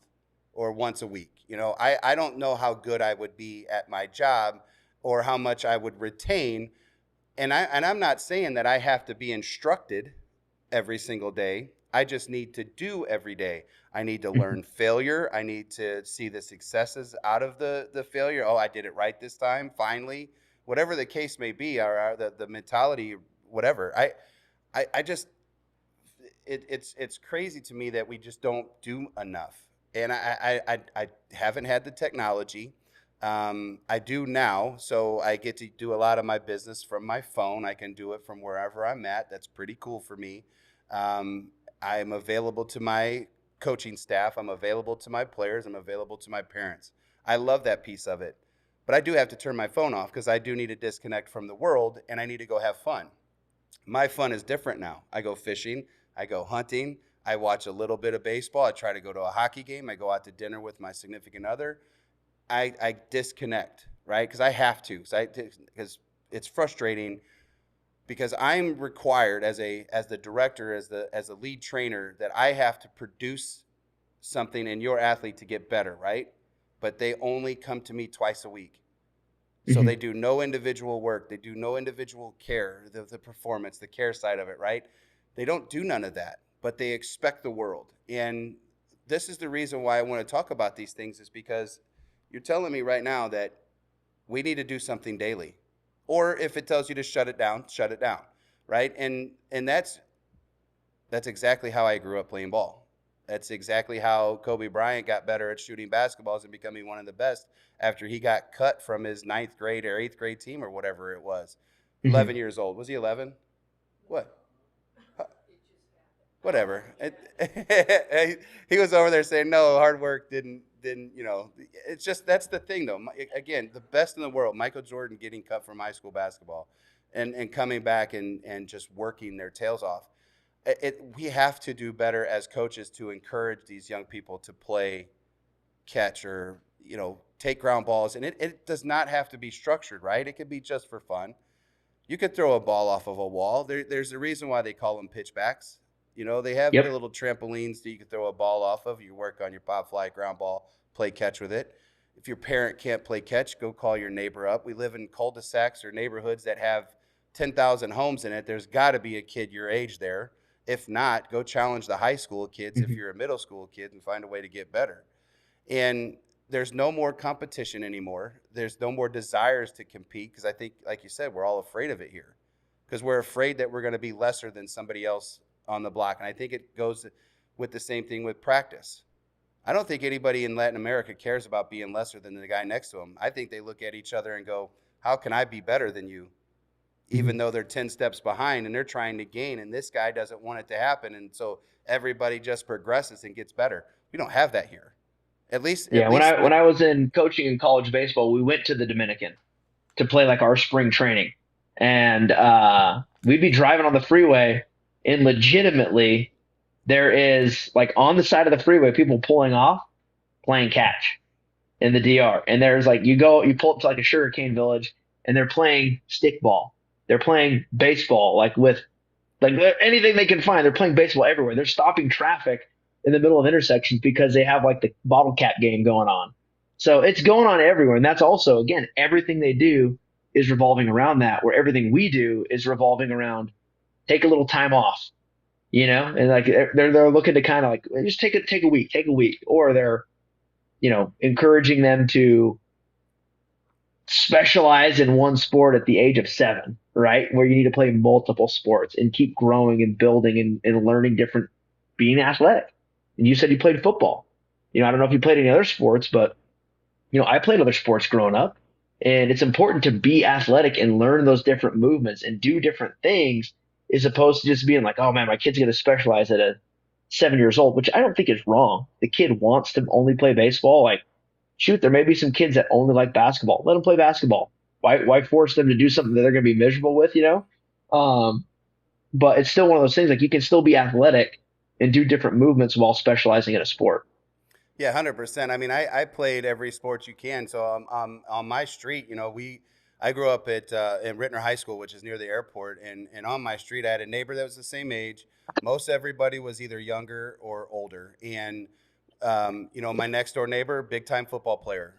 or once a week, I don't know how good I would be at my job or how much I would retain. And I'm not saying that I have to be instructed every single day. I just need to do every day. I need to learn failure. I need to see the successes out of the failure. Oh, I did it right this time, finally. Whatever the case may be, or the mentality, whatever. I just, it's crazy to me that we just don't do enough. And I haven't had the technology. I do now, so I get to do a lot of my business from my phone. I can do it from wherever I'm at. That's pretty cool for me. I'm available to my coaching staff. I'm available to my players. I'm available to my parents. I love that piece of it. But I do have to turn my phone off because I do need to disconnect from the world, and I need to go have fun. My fun is different now. I go fishing. I go hunting. I watch a little bit of baseball. I try to go to a hockey game. I go out to dinner with my significant other. I disconnect, right? Because I have to. Because it's frustrating. Because I'm required as the director, as the lead trainer, that I have to produce something in your athlete to get better, right? But they only come to me twice a week. So they do no individual work. They do no individual care, the performance, the care side of it, right? They don't do none of that, but they expect the world. And this is the reason why I want to talk about these things, is because you're telling me right now that we need to do something daily. Or if it tells you to shut it down, right? And that's exactly how I grew up playing ball. That's exactly how Kobe Bryant got better at shooting basketballs and becoming one of the best after he got cut from his 9th grade or 8th grade team or whatever it was. 11 years old. Was he 11? What? Whatever. He was over there saying, no, hard work didn't, it's just, that's the thing though. Again, the best in the world, Michael Jordan getting cut from high school basketball and coming back and just working their tails off. We have to do better as coaches to encourage these young people to play catch or, take ground balls, and it does not have to be structured, right? It could be just for fun. You could throw a ball off of a wall. There's a reason why they call them pitchbacks. They have the Yep. little trampolines that you can throw a ball off of. You work on your pop fly, ground ball, play catch with it. If your parent can't play catch, go call your neighbor up. We live in cul-de-sacs or neighborhoods that have 10,000 homes in it. There's got to be a kid your age there. If not, go challenge the high school kids if Mhm. you're a middle school kid and find a way to get better. And there's no more competition anymore. There's no more desires to compete because I think, like you said, we're all afraid of it here because we're afraid that we're going to be lesser than somebody else on the block. And I think it goes with the same thing with practice. I don't think anybody in Latin America cares about being lesser than the guy next to them. I think they look at each other and go, how can I be better than you? Even Mhm. though they're 10 steps behind and they're trying to gain, and this guy doesn't want it to happen. And so everybody just progresses and gets better. We don't have that here. At Yeah, when least I when with I was in coaching in college baseball, we went to the Dominican to play like our spring training, and we'd be driving on the freeway, and legitimately there is like on the side of the freeway people pulling off playing catch in the DR, and there's like you pull up to like a sugarcane village, and they're playing stickball, they're playing baseball like with like anything they can find. They're playing baseball everywhere. They're stopping traffic in the middle of intersections because they have like the bottle cap game going on. So it's going on everywhere. And that's also, again, everything they do is revolving around that, where everything we do is revolving around take a little time off, and like they're looking to kind of like just take a week, or they're, encouraging them to specialize in one sport at the age of 7, right? Where you need to play multiple sports and keep growing and building and learning different, being athletic. And you said you played football. I don't know if you played any other sports, but I played other sports growing up. And it's important to be athletic and learn those different movements and do different things as opposed to just being like, oh man, my kid's going to specialize at 7 years old, which I don't think is wrong. The kid wants to only play baseball. Like, shoot, there may be some kids that only like basketball. Let them play basketball. Why force them to do something that they're going to be miserable with? Um, but it's still one of those things like you can still be athletic and do different movements while specializing in a sport. Yeah, 100%. I mean, I played every sport you can. So on my street, I grew up in Rittner High School, which is near the airport, and on my street, I had a neighbor that was the same age. Most everybody was either younger or older, and my next door neighbor, big time football player.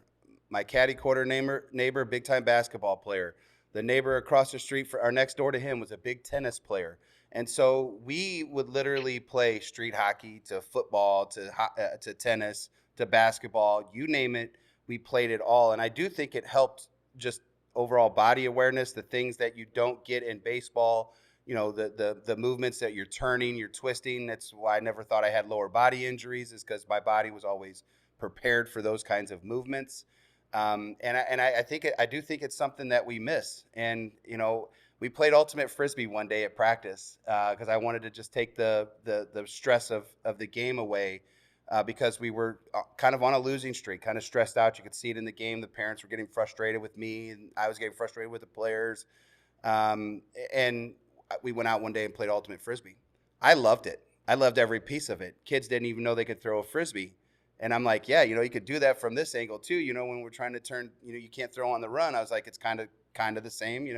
My caddy quarter neighbor, big time basketball player. The neighbor across the street for our next door to him was a big tennis player. And so we would literally play street hockey to football to tennis to basketball, you name it. We played it all, and I do think it helped just overall body awareness, the things that you don't get in baseball. The movements that you're turning, you're twisting. That's why I never thought I had lower body injuries, is because my body was always prepared for those kinds of movements. I do think it's something that we miss. And we played ultimate frisbee one day at practice because I wanted to just take the stress of the game away because we were kind of on a losing streak, kind of stressed out. You could see it in the game. The parents were getting frustrated with me, and I was getting frustrated with the players. And we went out one day and played ultimate frisbee. I loved it. I loved every piece of it. Kids didn't even know they could throw a frisbee. And I'm like, yeah, you could do that from this angle too. When we're trying to turn, you can't throw on the run. I was like, it's kind of the same.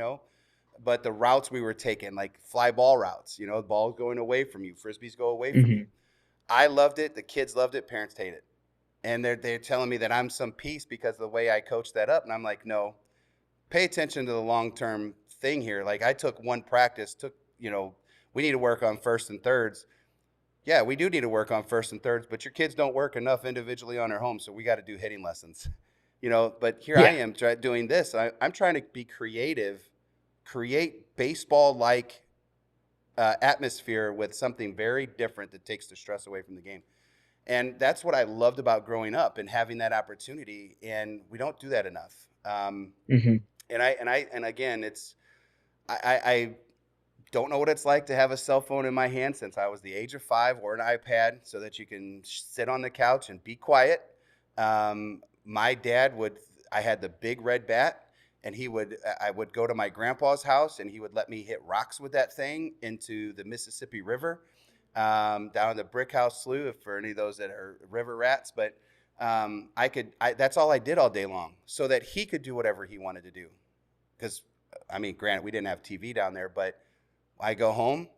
But the routes we were taking, like fly ball routes, the ball's going away from you, frisbees go away from you. Mm-hmm. I loved it. The kids loved it. Parents hate it. And they're telling me that I'm some piece because of the way I coached that up. And I'm like, no, pay attention to the long-term thing here. Like I took one practice, we need to work on first and thirds. Yeah, we do need to work on first and thirds, but your kids don't work enough individually on their home. So we got to do hitting lessons, but here I Yeah. am doing this. I'm trying to be creative, create baseball-like atmosphere with something very different that takes the stress away from the game. And that's what I loved about growing up and having that opportunity. And we don't do that enough. Mm-hmm. And again, I don't know what it's like to have a cell phone in my hand since I was the age of 5, or an iPad so that you can sit on the couch and be quiet. My dad I had the big red bat, and I would go to my grandpa's house and he would let me hit rocks with that thing into the Mississippi River, down the Brick House Slough, for any of those that are river rats. But that's all I did all day long, so that he could do whatever he wanted to do. Because, I mean, granted, we didn't have TV down there, but I go home,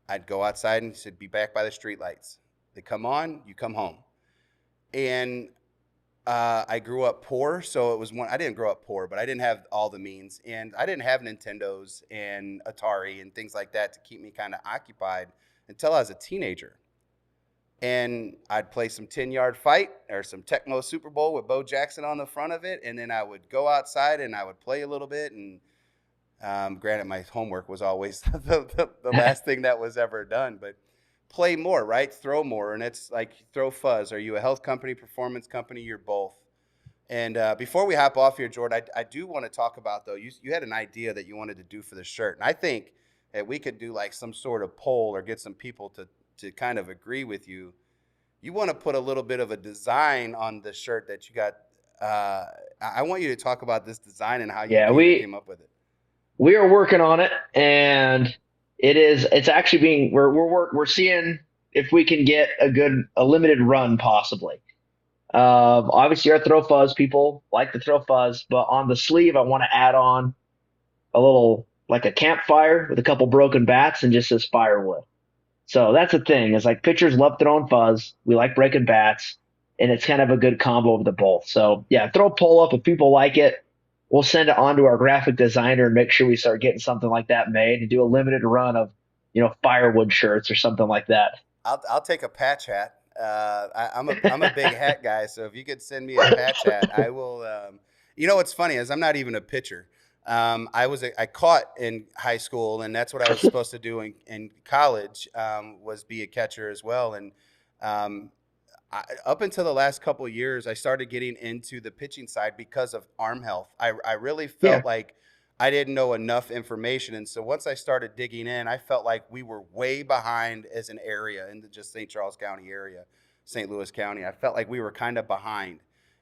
I'd go outside and said, be back by the street lights. They come on, you come home. And I grew up poor, so it was I didn't grow up poor, but I didn't have all the means, and I didn't have Nintendos and Atari and things like that to keep me kind of occupied until I was a teenager. And I'd play some 10-yard fight or some Tecmo Super Bowl with Bo Jackson on the front of it, and then I would go outside and I would play a little bit. And granted, my homework was always the last thing that was ever done, but play more, right? Throw more. And it's like throw fuzz. Are you a health company, performance company? You're both. And before we hop off here, Jordan, I do want to talk about, though, you had an idea that you wanted to do for the shirt. And I think that we could do like some sort of poll or get some people to kind of agree with you. You want to put a little bit of a design on the shirt that you got. I want you to talk about this design and how you came up with it. We are working on it, and it's actually being we're seeing if we can get a limited run possibly. Obviously our throw fuzz, people like to throw fuzz, but on the sleeve I want to add on a little like a campfire with a couple broken bats and just says firewood. So that's the thing. Is like pitchers love throwing fuzz. We like breaking bats, and it's kind of a good combo of the both. So yeah, throw a poll up if people like it. We'll send it on to our graphic designer and make sure we start getting something like that made and do a limited run of, firewood shirts or something like that. I'll take a patch hat. I'm a big hat guy, so if you could send me a patch hat, I will. What's funny is I'm not even a pitcher. I caught in high school, and that's what I was supposed to do in college, was be a catcher as well. And up until the last couple of years, I started getting into the pitching side because of arm health. I really felt like I didn't know enough information. And so once I started digging in, I felt like we were way behind as an area in the just St. Charles County area, St. Louis County. I felt like we were kind of behind.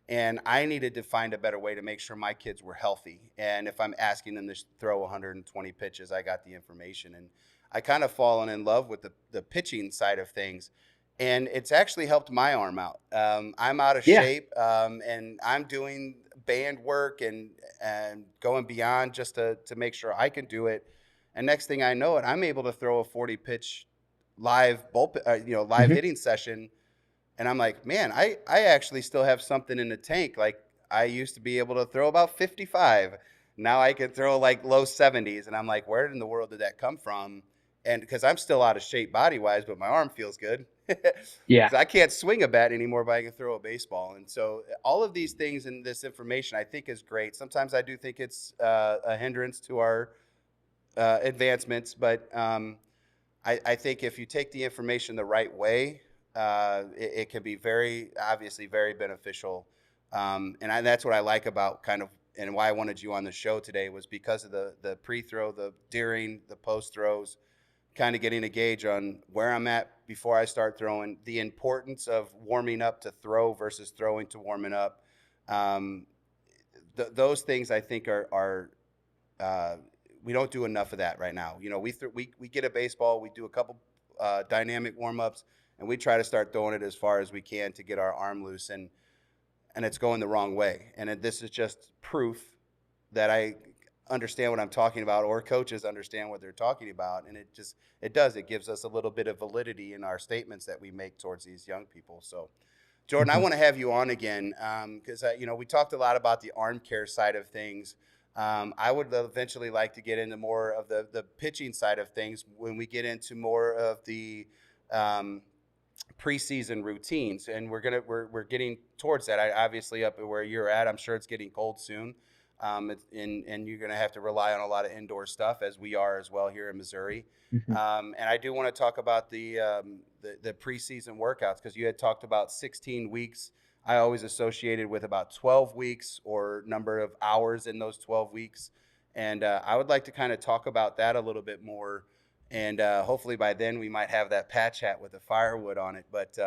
And I needed to find a better way to make sure my kids were healthy. And if I'm asking them to throw 120 pitches, I got the information. And I kind of fallen in love with the pitching side of things. And it's actually helped my arm out. I'm out of shape, and I'm doing band work and going beyond just to make sure I can do it. And next thing I know it, I'm able to throw a 40-pitch live hitting session. And I'm like, man, I actually still have something in the tank. Like I used to be able to throw about 55. Now I can throw like low 70s. And I'm like, where in the world did that come from? And because I'm still out of shape body-wise, but my arm feels good. Yeah. I can't swing a bat anymore, but I can throw a baseball. And so all of these things and this information I think is great. Sometimes I do think it's a hindrance to our advancements. But I think if you take the information the right way, it can be very beneficial. And that's what I like about kind of, and why I wanted you on the show today was because of the pre-throw, the during, the post throws, kind of getting a gauge on where I'm at before I start throwing, the importance of warming up to throw versus throwing to warming up. Those things I think are we don't do enough of that right now. We get a baseball, we do a couple dynamic warm-ups, and we try to start throwing it as far as we can to get our arm loose, and it's going the wrong way. And this is just proof that I understand what I'm talking about, or coaches understand what they're talking about. And it gives us a little bit of validity in our statements that we make towards these young people. So Jordan, I want to have you on again because we talked a lot about the arm care side of things. I would eventually like to get into more of the pitching side of things when we get into more of the preseason routines, and we're getting towards that. Obviously up where you're at, I'm sure it's getting cold soon. And you're going to have to rely on a lot of indoor stuff, as we are as well here in Missouri. And I do want to talk about the preseason workouts, because you had talked about 16 weeks. I always associated with about 12 weeks or number of hours in those 12 weeks. And I would like to kind of talk about that a little bit more. And hopefully by then we might have that patch hat with the firewood on it. But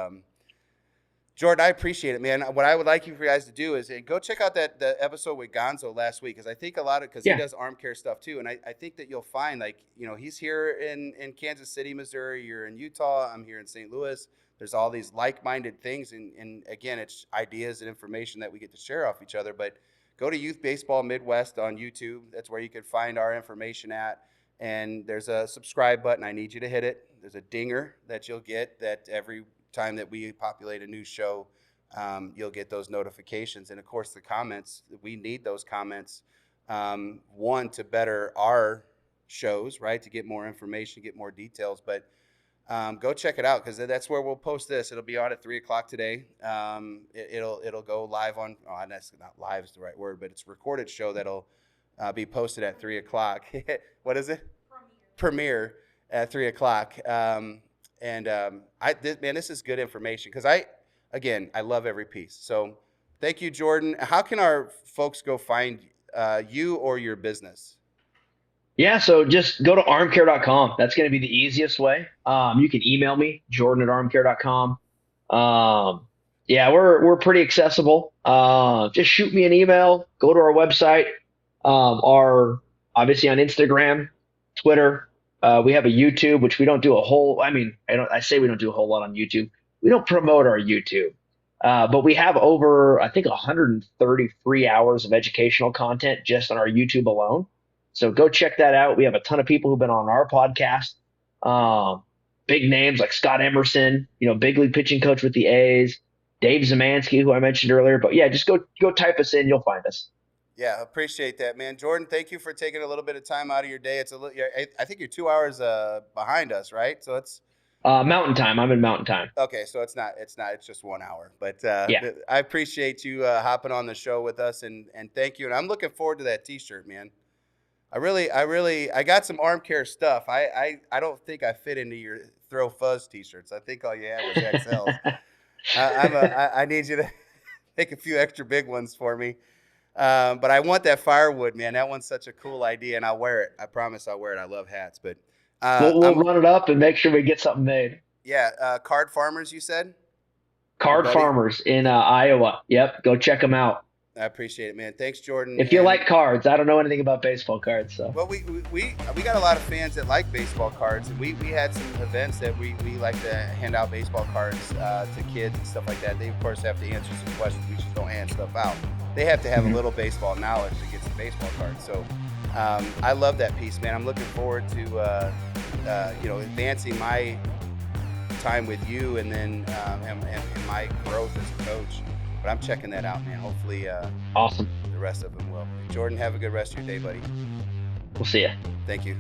Jordan, I appreciate it, man. What I would like you for you guys to do is go check out the episode with Gonzo last week, because I think a lot of, because he Yeah. does arm care stuff too, and I think that you'll find, like, he's here in Kansas City, Missouri. You're in Utah. I'm here in St. Louis. There's all these like-minded things, and again, it's ideas and information that we get to share off each other. But go to Youth Baseball Midwest on YouTube. That's where you can find our information at. And there's a subscribe button. I need you to hit it. There's a dinger that you'll get that every time that we populate a new show, you'll get those notifications. And of course, the comments, we need those comments, one, to better our shows, right, to get more information, get more details. But go check it out, because that's where we'll post this. It'll be on at 3:00 today. It'll go live on, that's not live is the right word, but it's a recorded show that'll be posted at 3:00. What is it? Premiere at 3:00. Man, this is good information, because I love every piece. So thank you, Jordan. How can our folks go find you or your business? Yeah, so just go to armcare.com. That's going to be the easiest way. You can email me, jordan@armcare.com. Yeah, we're pretty accessible. Just shoot me an email. Go to our website. Our obviously on Instagram, Twitter. We have a YouTube, which we don't do a whole. I say we don't do a whole lot on YouTube. We don't promote our YouTube, but we have over, I think, 133 hours of educational content just on our YouTube alone. So go check that out. We have a ton of people who've been on our podcast. Big names like Scott Emerson, big league pitching coach with the A's, Dave Zemansky, who I mentioned earlier. But yeah, just go type us in. You'll find us. Yeah, appreciate that, man. Jordan, thank you for taking a little bit of time out of your day. It's I think you're 2 hours behind us, right? So it's Mountain Time. I'm in Mountain Time. Okay, so it's just 1 hour. But yeah. I appreciate you hopping on the show with us, and thank you. And I'm looking forward to that T-shirt, man. I got some arm care stuff. I don't think I fit into your Throw Fuzz T-shirts. I think all you had was XLs. I need you to make a few extra big ones for me. But I want that firewood, man. That one's such a cool idea, and I'll wear it. I promise I'll wear it. I love hats. But we'll run it up and make sure we get something made. Yeah, Card Farmers, you said? Card Farmers in Iowa. Yep, go check them out. I appreciate it, man. Thanks, Jordan. If you like cards, I don't know anything about baseball cards, so. Well, we got a lot of fans that like baseball cards, and we had some events that we like to hand out baseball cards to kids and stuff like that. They, of course, have to answer some questions. We just don't hand stuff out. They have to have a little baseball knowledge to get some baseball cards. So I love that piece, man. I'm looking forward to advancing my time with you, and then and my growth as a coach. But I'm checking that out, man. Hopefully, awesome. The rest of them will. Jordan, have a good rest of your day, buddy. We'll see you. Thank you.